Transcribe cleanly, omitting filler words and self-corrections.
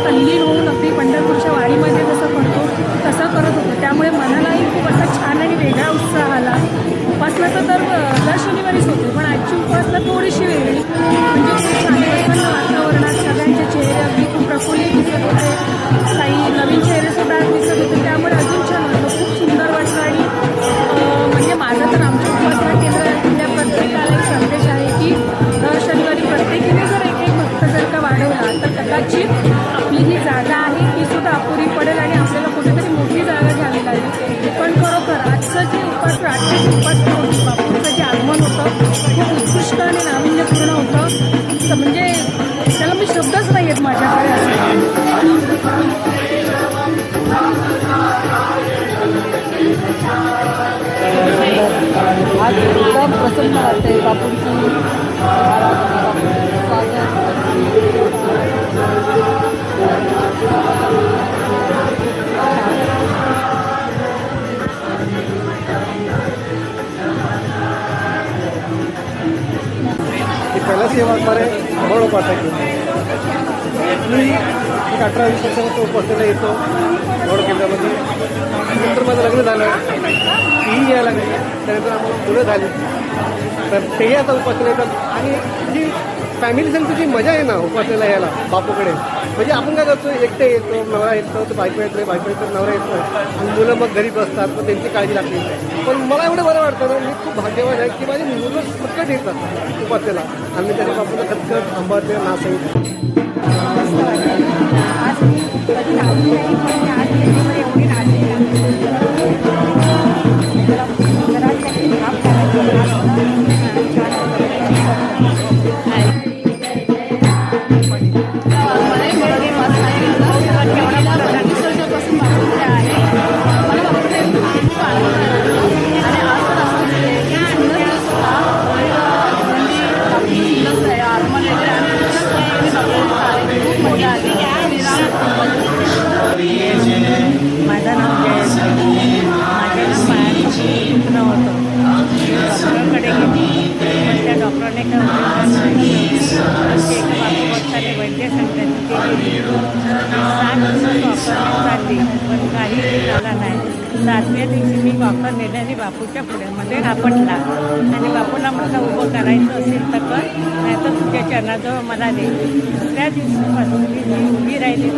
तल्लीन होऊन अगदी पंढरपूरच्या वारीमध्ये जसं करतो तसं करत होतो. त्यामुळे मनालाही खूप असा छान आणि वेगळा उत्साह आला. उपासना तर दर शनिवारीच होते, पण आजची उपासना थोडीशी वेगळी, म्हणजे खूप छान प्रसन्न वातावरणात सगळ्यांचे चेहरे अगदी खूप प्रफुल्लित दिसत होते. काही नवीन चेहरेसुद्धा दिसत होते, त्यामुळे अजून छान वाटलं, खूप सुंदर वाटलं. आणि म्हणजे माझं तर आमच्या उपासना केंद्रातल्या प्रत्येकाला एक संदेश आहे की दर शनिवारी प्रत्येकीने जर एक एक भक्त जर का वाढवला तर कदाचित आपली ही जागा आहे ती सुद्धा अपुरी पडेल आणि आपल्याला कुठेतरी मोठी जागा घ्यावी लागेल. पण खरोखर आजची जी उपासना होती, बापूंचं जे आगमन होतं खूप उत्कृष्ट आणि नाविन्यपूर्ण होतं. तर म्हणजे त्याला मी शब्दच नाही आहेत माझ्याकडे. आज एकदम प्रसन्न वाटते बापूंची पहिला सेवा असणार आहे गौड उपासक. मी एक 18-20 वर्षापासून उपासनेला येतो गौड केंद्रामध्ये. नंतर माझं लग्न झालं, तीही यायला लागली, त्यानंतर आम्हाला मुलं झाली, तर तेही आता उपासनेला येतात. आणि जी फॅमिली संगती जी मजा आहे ना उपासनेला यायला बापूकडे, म्हणजे आपण काय करतो, एकटे येतो, नवरा येतो, तर बायको येत नाही, बायको येतो, नवरा येत नाही, आणि मुलं मग घरी बसतात, मग त्यांची काळजी लागली. पण मला एवढं बरं वाटतं ना, मी खूप भाग्यवान आहे की माझी मुलं सगळं येतात उपासनेला, आणि मी त्याच्या बापूला खतखत आंबाते नाचही. आज मी कधी नाचली नाही, पण मी आज त्याच्यामध्ये एवढी नाचली माझं नाव जयंती. माझ्या ना पायाचं खूप दुखणं होतं. डॉक्टरांकडे गेली, पण त्या डॉक्टरने काय बापू बघताना वैद्य सांगतात ते 7 दिवस वापरण्यात चालली, पण काही झाला नाही. 7व्या दिवशी मी वापर नेल्याने बापूच्या पुढ्यामध्ये आपटला आणि बापूला म्हटलं उभं करायचं असेल तर कर, नाही तर तुझ्या चरणाजवळ मला दे. दुसऱ्या दिवशीपासून मी उभी राहिली.